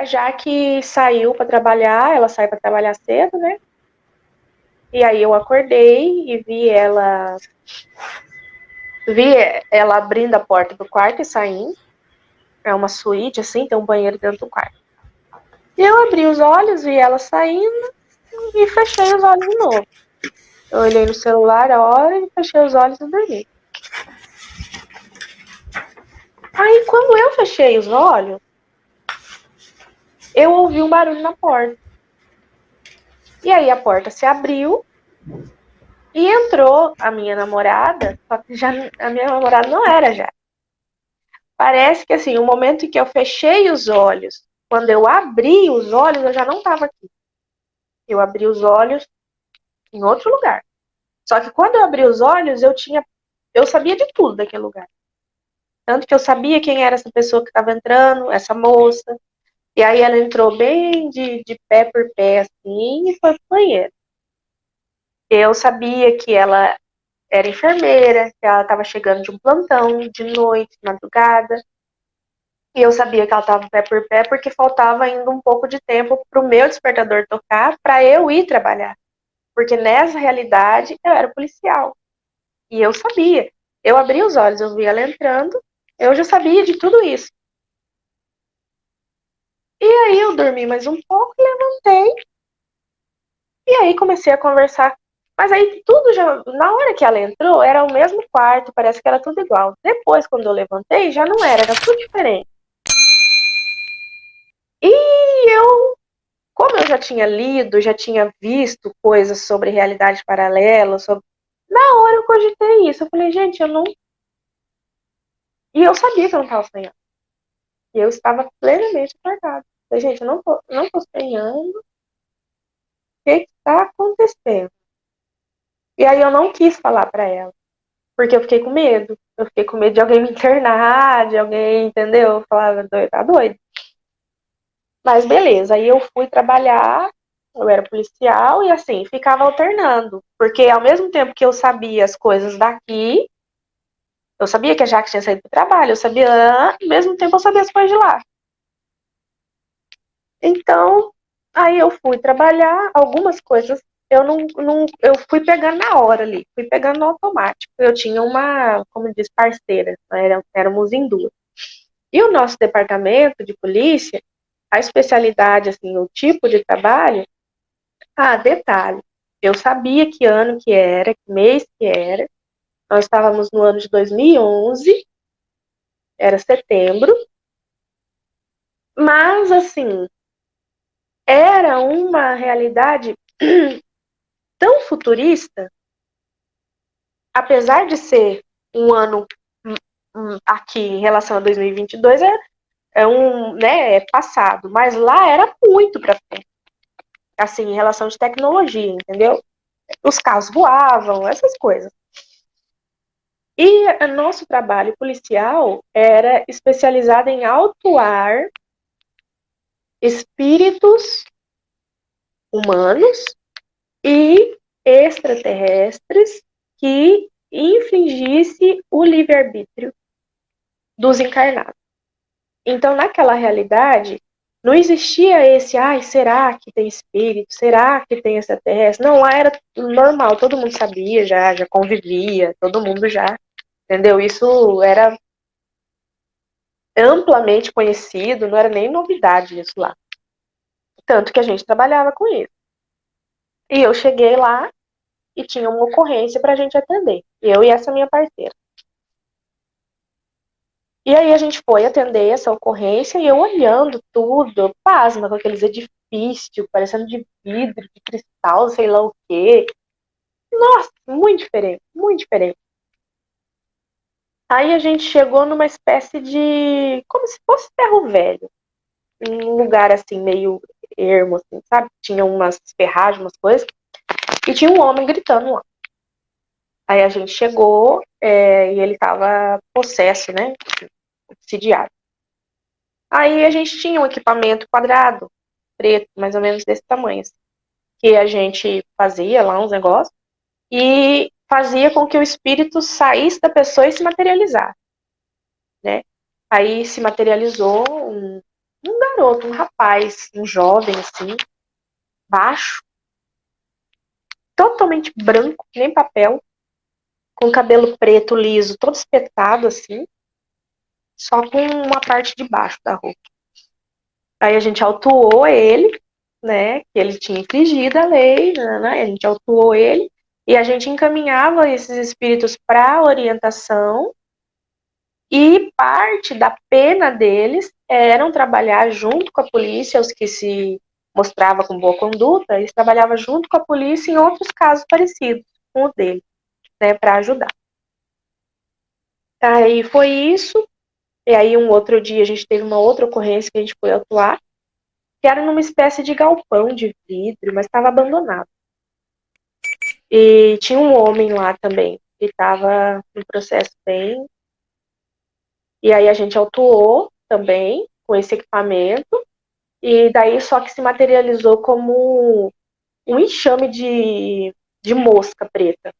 a Jaque saiu para trabalhar, ela sai para trabalhar cedo, né? E aí eu acordei e vi ela abrindo a porta do quarto e saindo. É uma suíte, assim, tem um banheiro dentro do quarto. E eu abri os olhos, vi ela saindo e fechei os olhos de novo. Eu olhei no celular a hora e fechei os olhos e dormi. Aí, quando eu fechei os olhos, eu ouvi um barulho na porta. E aí a porta se abriu e entrou a minha namorada, só que já a minha namorada não era já. Parece que assim, o momento em que eu fechei os olhos, quando eu abri os olhos, eu já não estava aqui. Eu abri os olhos em outro lugar. Só que quando eu abri os olhos, eu sabia de tudo daquele lugar. Tanto que eu sabia quem era essa pessoa que estava entrando, essa moça. E aí ela entrou bem de pé por pé, assim, e foi pro banheiro. Eu sabia que ela era enfermeira, que ela estava chegando de um plantão, de noite, de madrugada. E eu sabia que ela estava pé por pé porque faltava ainda um pouco de tempo para o meu despertador tocar para eu ir trabalhar. Porque nessa realidade eu era policial. E eu sabia. Eu abri os olhos, eu vi ela entrando, eu já sabia de tudo isso. E aí eu dormi mais um pouco, levantei, e aí comecei a conversar. Mas aí tudo já. Na hora que ela entrou, era o mesmo quarto, parece que era tudo igual. Depois, quando eu levantei, já não era tudo diferente. E eu, como eu já tinha lido, já tinha visto coisas sobre realidade paralela, na hora eu cogitei isso. Eu falei, gente, eu não. E eu sabia que eu não estava sonhando. E eu estava plenamente acordada. Falei, gente, eu não tô sonhando. O que está acontecendo? E aí eu não quis falar para ela. Porque eu fiquei com medo. Eu fiquei com medo de alguém me internar, de alguém, entendeu? Eu falava, tá doido. Mas beleza, aí eu fui trabalhar, eu era policial e assim, ficava alternando. Porque ao mesmo tempo que eu sabia as coisas daqui, eu sabia que a Jaque tinha saído do trabalho, eu sabia, ao mesmo tempo eu sabia as coisas de lá. Então, aí eu fui trabalhar, algumas coisas eu fui pegando na hora ali, fui pegando no automático. Eu tinha uma, como diz, parceira, éramos em duas. E o nosso departamento de polícia, a especialidade, assim, o tipo de trabalho, detalhe, eu sabia que ano que era, que mês que era, nós estávamos no ano de 2011, era setembro, mas, assim, era uma realidade tão futurista, apesar de ser um ano aqui em relação a 2022, é um, né, é passado, mas lá era muito para frente, assim, em relação de tecnologia, entendeu? Os carros voavam, essas coisas. E o nosso trabalho policial era especializado em autuar espíritos humanos e extraterrestres que infringisse o livre-arbítrio dos encarnados. Então, naquela realidade, não existia esse, será que tem espírito? Será que tem extraterrestre? Não, lá era normal, todo mundo sabia já convivia, todo mundo já, entendeu? Isso era amplamente conhecido, não era nem novidade isso lá. Tanto que a gente trabalhava com isso. E eu cheguei lá e tinha uma ocorrência pra gente atender. Eu e essa minha parceira. E aí a gente foi atender essa ocorrência e eu olhando tudo, pasma, com aqueles edifícios, parecendo de vidro, de cristal, sei lá o quê. Nossa, muito diferente, muito diferente. Aí a gente chegou numa espécie de, como se fosse ferro velho. Um lugar assim, meio ermo, assim, sabe? Tinha umas ferragens, umas coisas. E tinha um homem gritando lá. Aí a gente chegou e ele tava possesso, né? Obsidiado. Aí a gente tinha um equipamento quadrado, preto, mais ou menos desse tamanho, assim, que a gente fazia lá uns negócios e fazia com que o espírito saísse da pessoa e se materializasse, né? Aí se materializou um garoto, um rapaz, um jovem, assim, baixo, totalmente branco, nem papel, com cabelo preto, liso, todo espetado, assim, só com uma parte de baixo da roupa. Aí a gente autuou ele, né, que ele tinha infringido a lei, né, a gente autuou ele, e a gente encaminhava esses espíritos para orientação, e parte da pena deles eram trabalhar junto com a polícia, os que se mostrava com boa conduta, eles trabalhavam junto com a polícia em outros casos parecidos com o dele, né, para ajudar. Aí foi isso, e aí um outro dia a gente teve uma outra ocorrência que a gente foi atuar, que era numa espécie de galpão de vidro, mas estava abandonado. E tinha um homem lá também, que estava no processo bem. E aí a gente autuou também com esse equipamento, e daí só que se materializou como um enxame de mosca preta,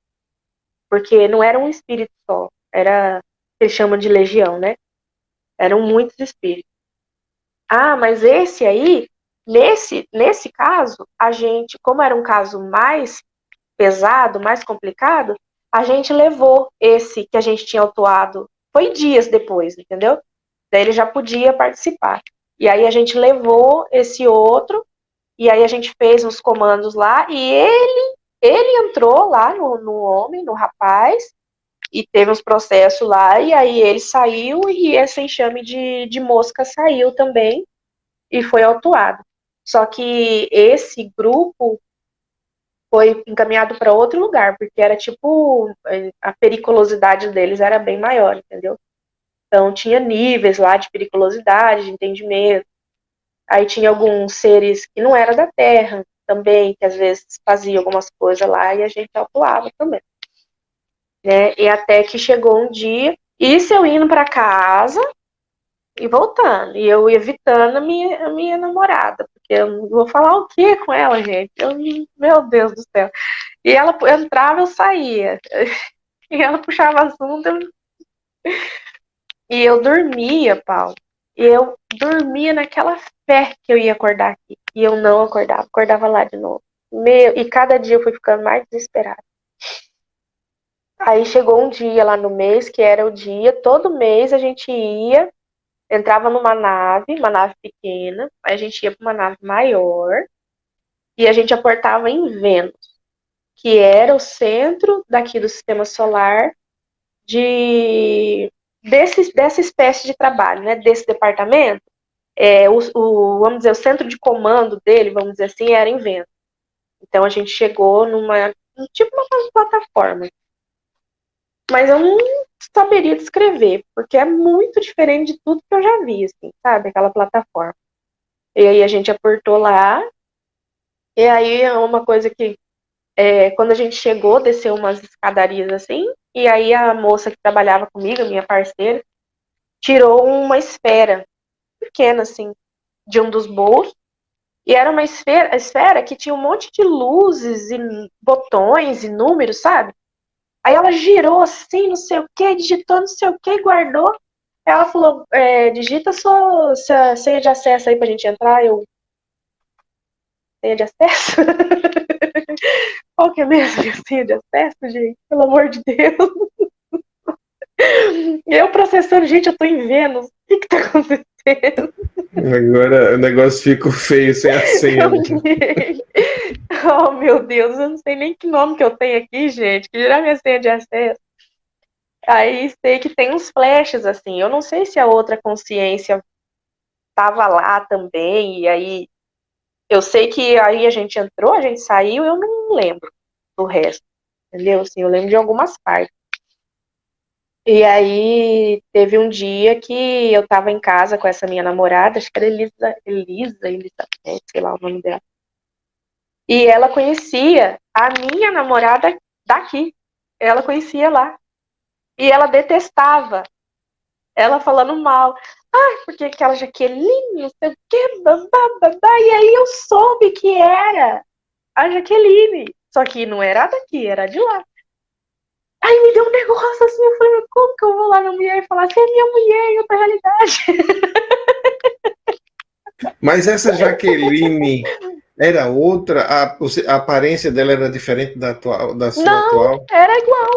porque não era um espírito só, era, eles chamam de legião, né? Eram muitos espíritos. Ah, mas esse aí, nesse caso, a gente, como era um caso mais pesado, mais complicado, a gente levou esse que a gente tinha autuado, foi dias depois, entendeu? Daí ele já podia participar. E aí a gente levou esse outro, e aí a gente fez uns comandos lá, e ele entrou lá no homem, no rapaz, e teve uns processos lá, e aí ele saiu, e esse enxame de mosca saiu também, e foi autuado. Só que esse grupo foi encaminhado para outro lugar, porque era tipo, a periculosidade deles era bem maior, entendeu? Então tinha níveis lá de periculosidade, de entendimento. Aí tinha alguns seres que não eram da Terra também, que às vezes faziam algumas coisas lá e a gente atuava também, né? E até que chegou um dia, isso eu indo para casa e voltando, e eu evitando a minha namorada, porque eu não vou falar o que com ela, gente. Meu Deus do céu. E ela entrava, eu saía. E ela puxava assunto, e eu dormia, Paulo. E eu dormia naquela fé que eu ia acordar aqui. E eu não acordava, acordava lá de novo. E cada dia eu fui ficando mais desesperada. Aí chegou um dia lá no mês, que era o dia, todo mês a gente ia, entrava numa nave, uma nave pequena, aí a gente ia para uma nave maior, e a gente aportava em Vênus, que era o centro daqui do sistema solar dessa espécie de trabalho, né, desse departamento. Vamos dizer, o centro de comando dele, vamos dizer assim, era em Vênus. Então a gente chegou tipo uma plataforma. Mas eu não saberia descrever, porque é muito diferente de tudo que eu já vi, assim, sabe? Aquela plataforma. E aí a gente aportou lá, e aí é uma coisa que, quando a gente chegou, desceu umas escadarias assim, e aí a moça que trabalhava comigo, a minha parceira, tirou uma esfera pequena, assim, de um dos bolsos, e era uma esfera que tinha um monte de luzes e botões e números, sabe? Aí ela girou assim, não sei o que, digitou não sei o que e guardou. Ela falou, digita sua senha de acesso aí pra gente entrar. Senha de acesso? Qual que é mesmo a senha de acesso, gente? Pelo amor de Deus. Eu processando, gente, eu tô em Vênus. O que tá acontecendo? Agora o negócio ficou feio sem a senha, né? Oh, meu Deus, eu não sei nem que nome que eu tenho aqui, gente. Que dirá minha senha de acesso. Aí sei que tem uns flashes, assim. Eu não sei se a outra consciência tava lá também, e aí eu sei que aí a gente entrou, a gente saiu, eu não lembro do resto, entendeu? Assim, eu lembro de algumas partes. E aí teve um dia que eu tava em casa com essa minha namorada, acho que era Elizabeth, sei lá o nome dela. E ela conhecia a minha namorada daqui. Ela conhecia lá. E ela detestava. Ela falando mal. Ai, porque aquela Jaqueline, não sei o quê, babá. E aí eu soube que era a Jaqueline. Só que não era daqui, era de lá. Aí me deu um negócio assim, eu falei, como que eu vou lá na mulher e falar assim, é minha mulher em outra realidade? Mas essa Jaqueline era outra? A aparência dela era diferente da sua Não, atual? era igual,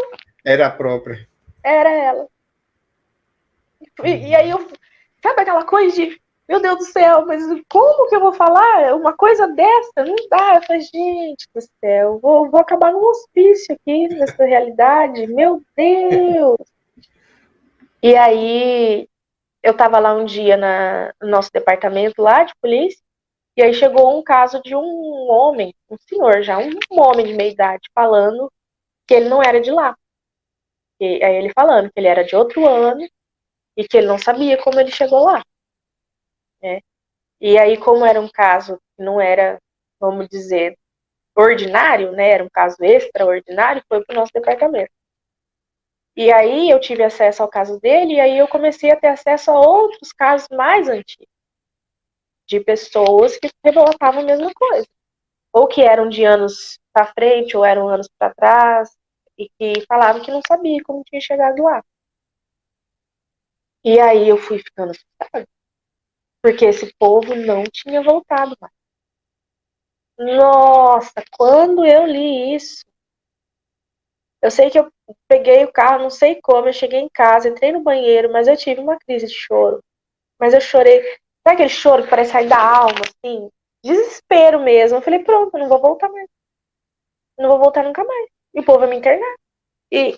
Era a própria. era ela. E aí eu, sabe aquela coisa de, meu Deus do céu, mas como que eu vou falar uma coisa dessa? Não dá. Eu falei, gente do céu, vou acabar num hospício aqui nessa realidade, meu Deus. E aí eu tava lá um dia no nosso departamento lá de polícia, e aí chegou um caso de um homem, um senhor já, um homem de meia idade, falando que ele não era de lá. E aí ele falando que ele era de outro ano e que ele não sabia como ele chegou lá, né? E aí, como era um caso que não era, vamos dizer, ordinário, né? Era um caso extraordinário, foi para o nosso departamento. E aí eu tive acesso ao caso dele, e aí eu comecei a ter acesso a outros casos mais antigos, de pessoas que relatavam a mesma coisa. Ou que eram de anos para frente, ou eram anos para trás, e que falavam que não sabia como tinha chegado lá. E aí eu fui ficando assustada, porque esse povo não tinha voltado mais. Nossa, quando eu li isso, eu sei que eu peguei o carro, não sei como, eu cheguei em casa, entrei no banheiro, mas eu tive uma crise de choro. Mas eu chorei, sabe aquele choro que parece sair da alma, assim? Desespero mesmo. Eu falei, pronto, eu não vou voltar mais. Não vou voltar nunca mais. E o povo vai me internar. E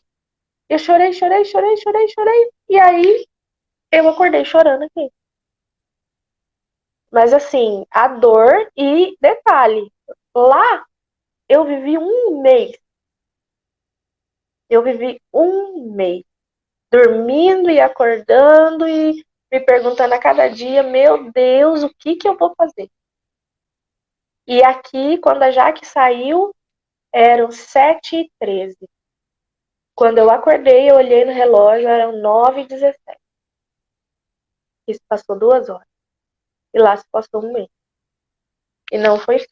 eu chorei, chorei, chorei, chorei, chorei. E aí eu acordei chorando aqui. Mas assim, a dor e detalhe, lá eu vivi um mês. Eu vivi um mês dormindo e acordando e me perguntando a cada dia, meu Deus, o que que eu vou fazer? E aqui, quando a Jaque saiu, eram 7h13. Quando eu acordei, eu olhei no relógio, eram 9h17. Isso passou 2 horas. E lá se passou um mês. E não foi fé.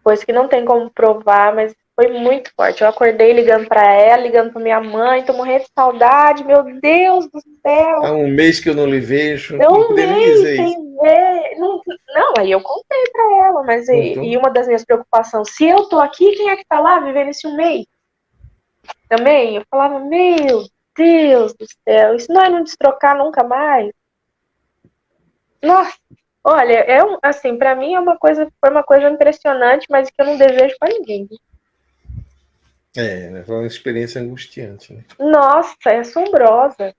Coisa que não tem como provar, mas foi muito forte. Eu acordei ligando pra ela, ligando pra minha mãe, tô morrendo de saudade, meu Deus do Há céu. um mês que eu não lhe vejo. Eu Não um podia nem mês dizer isso. sem ver. Não, não, aí eu contei pra ela, mas e Contou? uma das minhas preocupações, se eu tô aqui, quem é que tá lá vivendo esse um mês? Também, eu falava, meu Deus do céu, isso não é não destrocar nunca mais. Nossa, olha, assim, pra mim foi uma coisa impressionante, mas que eu não desejo pra ninguém. É, né? Foi uma experiência angustiante, né? Nossa, é assombrosa.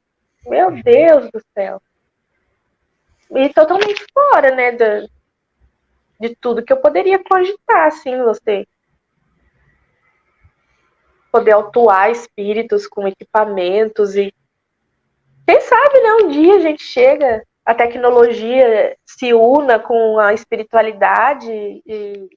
Meu Deus do céu. E totalmente fora, né, de tudo que eu poderia cogitar, assim, você poder autuar espíritos com equipamentos e quem sabe, né, um dia a gente chega, a tecnologia se una com a espiritualidade e